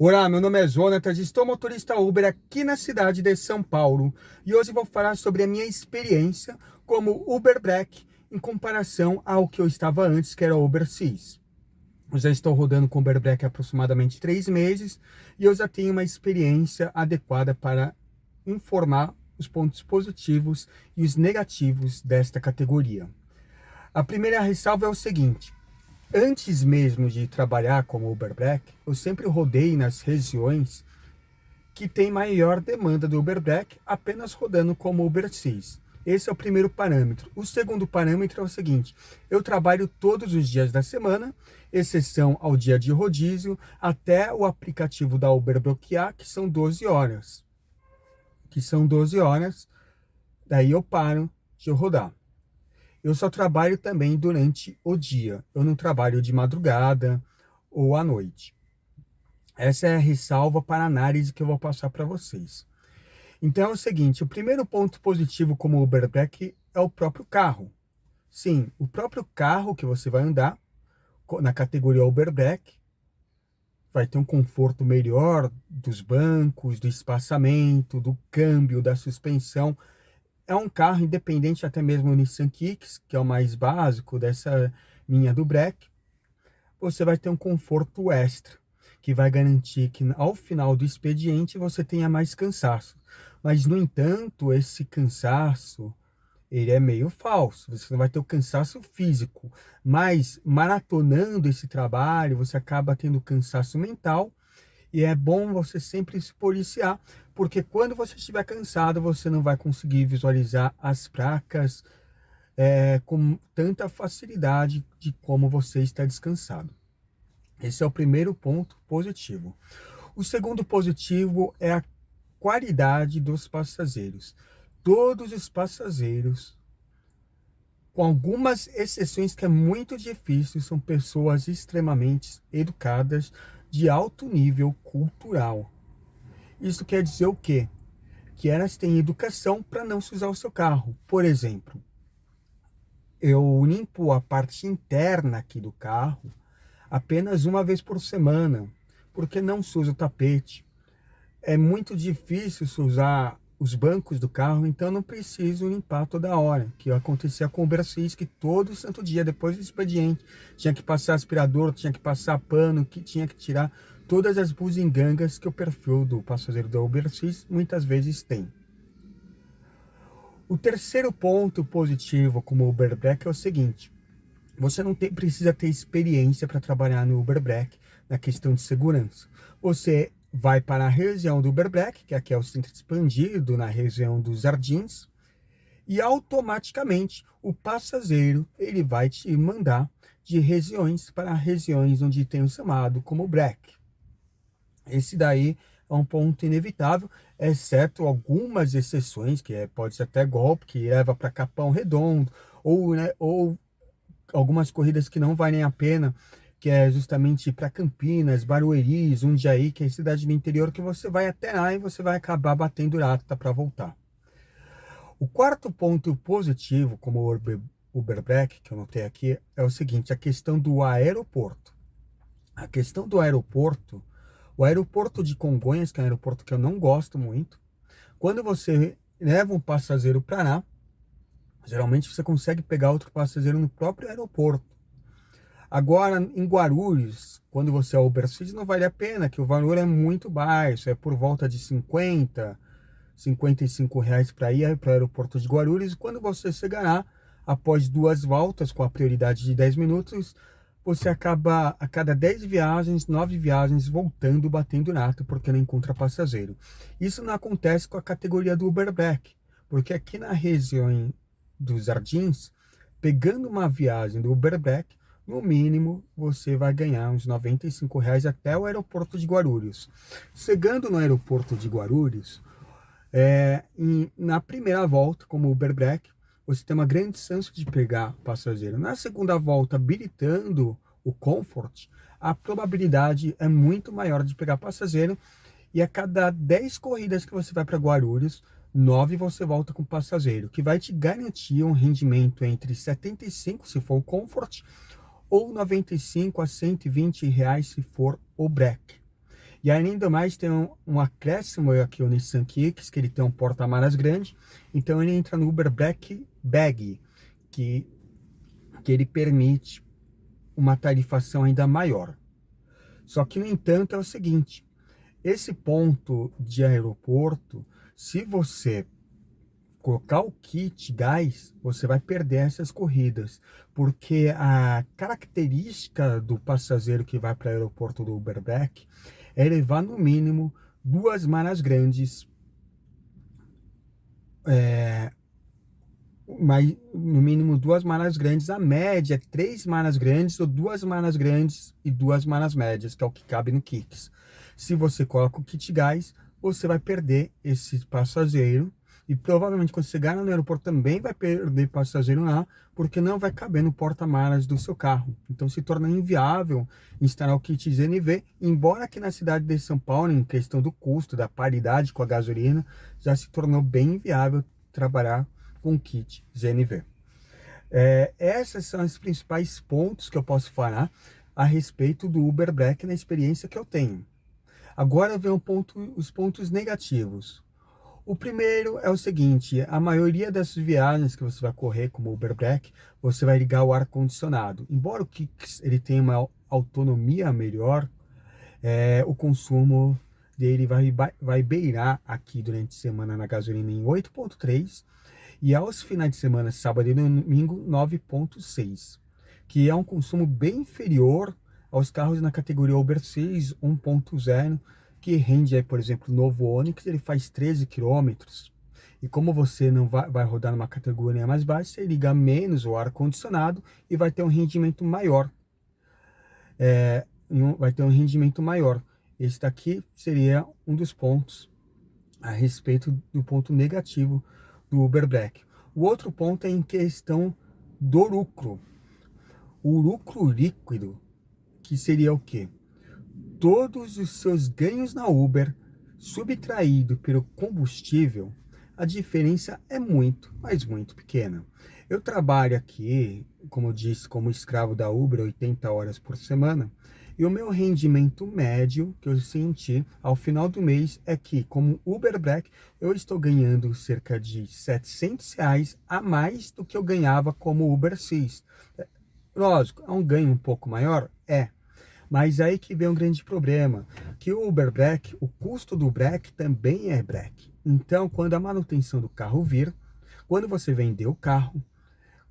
Olá, meu nome é Jonatas, estou motorista Uber aqui na cidade de São Paulo e hoje vou falar sobre a minha experiência como Uber Black em comparação ao que eu estava antes, que era Uber Cis. Eu já estou rodando com Uber Black há aproximadamente 3 meses e eu já tenho uma experiência adequada para informar os pontos positivos e os negativos desta categoria. A primeira ressalva é o seguinte: antes mesmo de trabalhar como Uber Black, eu sempre rodei nas regiões que tem maior demanda do Uber Black, apenas rodando como Uber Cis. Esse é o primeiro parâmetro. O segundo parâmetro é o seguinte: eu trabalho todos os dias da semana, exceção ao dia de rodízio, até o aplicativo da Uber bloquear, que são 12 horas. Daí eu paro de rodar. Eu só trabalho também durante o dia. Eu não trabalho de madrugada ou à noite. Essa é a ressalva para a análise que eu vou passar para vocês. Então é o seguinte: o primeiro ponto positivo como Uber Black é o próprio carro. Sim, o próprio carro que você vai andar na categoria Uber Black vai ter um conforto melhor dos bancos, do espaçamento, do câmbio, da suspensão. É um carro independente, até mesmo o Nissan Kicks, que é o mais básico dessa linha do Black. Você vai ter um conforto extra, que vai garantir que ao final do expediente você tenha mais cansaço. Mas, no entanto, esse cansaço, ele é meio falso. Você não vai ter o cansaço físico, mas maratonando esse trabalho, você acaba tendo cansaço mental. E é bom você sempre se policiar, porque quando você estiver cansado, você não vai conseguir visualizar as placas com tanta facilidade de como você está descansado. Esse é o primeiro ponto positivo. O segundo positivo é a qualidade dos passageiros. Todos os passageiros, com algumas exceções que é muito difícil, são pessoas extremamente educadas, de alto nível cultural. Isso quer dizer o quê? Que elas têm educação para não sujar o seu carro. Por exemplo, eu limpo a parte interna aqui do carro apenas uma vez por semana, porque não suja o tapete. É muito difícil sujar os bancos do carro, então não preciso limpar toda hora, que acontecia com o Brasil, que todo santo dia, depois do expediente, tinha que passar aspirador, tinha que passar pano, que tinha que tirar todas as buzigangas que o perfil do passageiro da Uber muitas vezes tem. O terceiro ponto positivo como Uber Black é o seguinte: você não precisa ter experiência para trabalhar no Uber Black na questão de segurança. Você vai para a região do Uber Black, que aqui é o centro expandido, na região dos Jardins, e automaticamente o passageiro ele vai te mandar de regiões para regiões onde tem o chamado como Black. Esse daí é um ponto inevitável, exceto algumas exceções, que pode ser até golpe, que leva para Capão Redondo, ou algumas corridas que não valem a pena, que é justamente para Campinas, Barueri, Jundiaí, que é cidade do interior, que você vai até lá e você vai acabar batendo lata para voltar. O quarto ponto positivo, como o Uber Black, que eu notei aqui, é o seguinte: a questão do aeroporto. A questão do aeroporto, o aeroporto de Congonhas, que é um aeroporto que eu não gosto muito, quando você leva um passageiro para lá, geralmente você consegue pegar outro passageiro no próprio aeroporto. Agora, em Guarulhos, quando você é Uber City, não vale a pena, que o valor é muito baixo, é por volta de 55 reais para ir para o aeroporto de Guarulhos. E quando você chegará, após 2 voltas, com a prioridade de 10 minutos, você acaba, a cada 10 viagens, 9 viagens, voltando, batendo nato, porque não encontra passageiro. Isso não acontece com a categoria do Uber Black, porque aqui na região dos Jardins, pegando uma viagem do Uber Black, no mínimo você vai ganhar uns 95 reais até o aeroporto de Guarulhos. Chegando no aeroporto de Guarulhos, na primeira volta, como Uber Black, você tem uma grande chance de pegar passageiro. Na segunda volta, habilitando o Comfort, a probabilidade é muito maior de pegar passageiro. E a cada 10 corridas que você vai para Guarulhos, 9 você volta com passageiro, que vai te garantir um rendimento entre 75 se for o Comfort, ou 95 a 120 reais se for o Black. E ainda mais tem um acréscimo aqui, o Nissan Kicks, que ele tem um porta-malas grande, então ele entra no Uber Black Bag, que, que ele permite uma tarifação ainda maior. Só que, no entanto, é o seguinte, esse ponto de aeroporto, se você colocar o kit gás, você vai perder essas corridas, porque a característica do passageiro que vai para o aeroporto do Uber Black é levar no mínimo duas malas grandes, mas no mínimo duas malas grandes, a média é três malas grandes ou duas malas grandes e duas malas médias, que é o que cabe no Kicks. Se você coloca o kit gás, você vai perder esse passageiro e provavelmente quando chegar no aeroporto também vai perder passageiro lá, porque não vai caber no porta-malas do seu carro. Então se torna inviável instalar o kit GNV, embora aqui na cidade de São Paulo, em questão do custo, da paridade com a gasolina, já se tornou bem inviável trabalhar com kit GNV. Esses são os principais pontos que eu posso falar a respeito do Uber Black na experiência que eu tenho. Agora vem os pontos negativos. O primeiro é o seguinte, a maioria das viagens que você vai correr como Uber Black, você vai ligar o ar-condicionado. Embora o Kicks ele tenha uma autonomia melhor, o consumo dele vai beirar aqui durante a semana na gasolina em 8,3 e aos finais de semana, sábado e domingo, 9,6, que é um consumo bem inferior aos carros na categoria Uber 6 1.0, que rende aí, por exemplo, o novo Onix, ele faz 13 quilômetros. E como você não vai rodar numa categoria mais baixa, você liga menos o ar-condicionado e vai ter um rendimento maior. Vai ter um rendimento maior. Esse daqui seria um dos pontos a respeito do ponto negativo do Uber Black. O outro ponto é em questão do lucro. O lucro líquido, que seria o quê? Todos os seus ganhos na Uber, subtraído pelo combustível, a diferença é muito, mas muito pequena. Eu trabalho aqui, como eu disse, como escravo da Uber, 80 horas por semana, e o meu rendimento médio que eu senti ao final do mês é que, como Uber Black, eu estou ganhando cerca de R$ 700 a mais do que eu ganhava como Uber X. Lógico, é um ganho um pouco maior? Mas aí que vem um grande problema, que o Uber Black, o custo do Black também é Black. Então, quando a manutenção do carro vir, quando você vender o carro,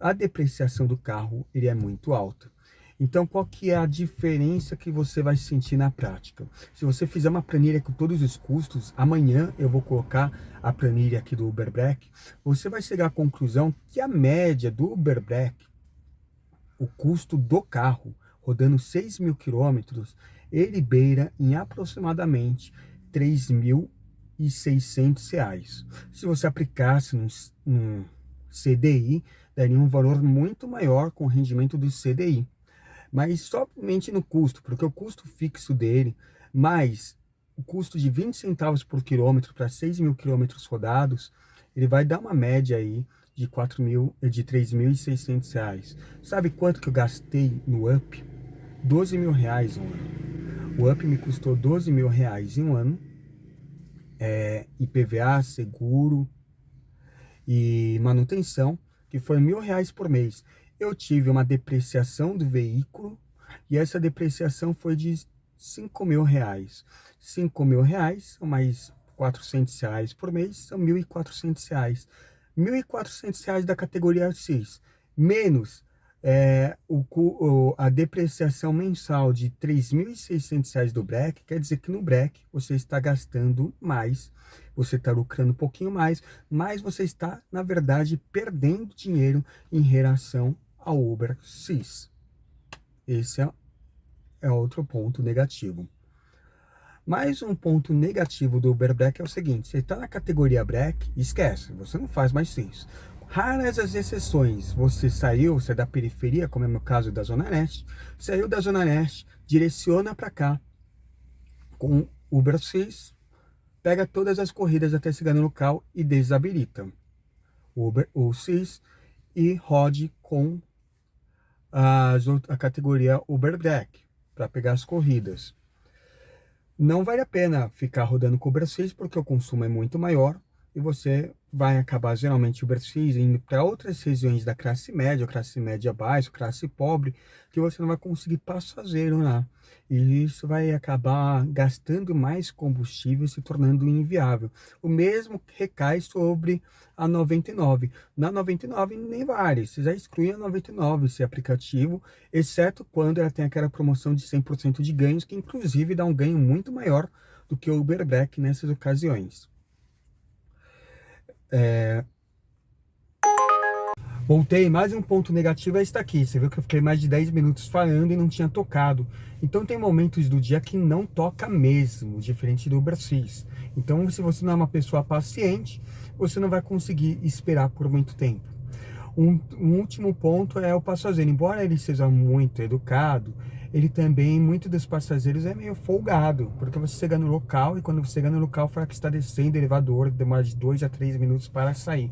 a depreciação do carro ele é muito alta. Então, qual que é a diferença que você vai sentir na prática? Se você fizer uma planilha com todos os custos, amanhã eu vou colocar a planilha aqui do Uber Black, você vai chegar à conclusão que a média do Uber Black, o custo do carro, rodando 6 mil quilômetros, ele beira em aproximadamente R$ 3.600. Se você aplicasse num CDI, daria um valor muito maior com o rendimento do CDI. Mas somente no custo, porque o custo fixo dele, mais o custo de 20 centavos por quilômetro para 6 mil quilômetros rodados, ele vai dar uma média aí de de R$ 3.600. Sabe quanto que eu gastei no Up? R$ 12.000 um ano. O Up me custou R$ 12.000 em um ano, IPVA, seguro e manutenção, que foi R$ 1.000 por mês. Eu tive uma depreciação do veículo e essa depreciação foi de R$ 5.000. R$ 5.000 são mais R$ 400 por mês, são R$ 1.400. R$ 1.400 da categoria X, menos a depreciação mensal de R$ 3.600 do Black, quer dizer que no Black você está gastando mais, você está lucrando um pouquinho mais, mas você está, na verdade, perdendo dinheiro em relação ao Uber X. Esse é outro ponto negativo. Mais um ponto negativo do Uber Black é o seguinte, você está na categoria Black, esquece, você não faz mais isso. Raras as exceções, você é da periferia, como é o meu caso da Zona Leste, saiu da Zona Leste, direciona para cá com Uber X, pega todas as corridas até chegar no local e desabilita o X e rode com a categoria Uber Black para pegar as corridas. não vale a pena ficar rodando com o Uber X, porque o consumo é muito maior e você vai acabar geralmente o Uber X indo para outras regiões da classe média baixa, classe pobre, que você não vai conseguir passageiro lá. E isso vai acabar gastando mais combustível e se tornando inviável. O mesmo recai sobre a 99. Na 99 nem vale, você já exclui a 99, esse aplicativo, exceto quando ela tem aquela promoção de 100% de ganhos, que inclusive dá um ganho muito maior do que o Uber Black nessas ocasiões. Voltei, mais um ponto negativo é este aqui. Você viu que eu fiquei mais de 10 minutos falando e não tinha tocado. Então tem momentos do dia que não toca mesmo, diferente do Uber X. Então se você não é uma pessoa paciente, você não vai conseguir esperar por muito tempo. Um último ponto é o passageiro. Embora ele seja muito educado, ele também, muitos dos passageiros é meio folgado, porque você chega no local e quando você chega no local fala que está descendo o elevador, demora de 2 a 3 minutos para sair.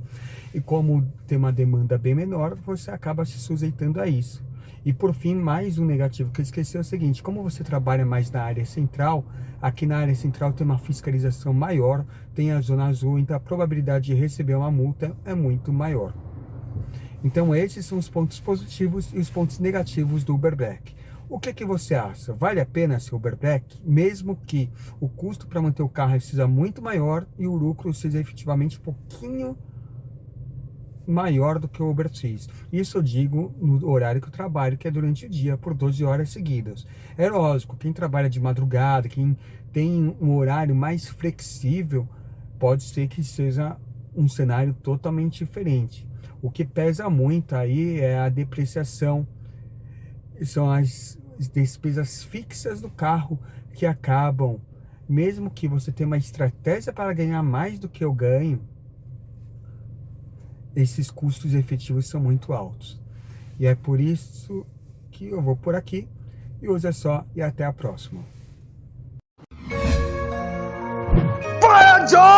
E como tem uma demanda bem menor, você acaba se sujeitando a isso. E por fim, mais um negativo que eu esqueci é o seguinte: como você trabalha mais na área central, aqui na área central tem uma fiscalização maior, tem a zona azul, então a probabilidade de receber uma multa é muito maior. Então esses são os pontos positivos e os pontos negativos do Uber Black. O que você acha? Vale a pena ser Uber Black, mesmo que o custo para manter o carro seja muito maior e o lucro seja efetivamente um pouquinho maior do que o Uber X? Isso eu digo no horário que eu trabalho, que é durante o dia, por 12 horas seguidas. É lógico, quem trabalha de madrugada, quem tem um horário mais flexível, pode ser que seja um cenário totalmente diferente. O que pesa muito aí é a depreciação, são as despesas fixas do carro que acabam, mesmo que você tenha uma estratégia para ganhar mais do que eu ganho, esses custos efetivos são muito altos. E é por isso que eu vou por aqui. E hoje é só e até a próxima. Fire Joe!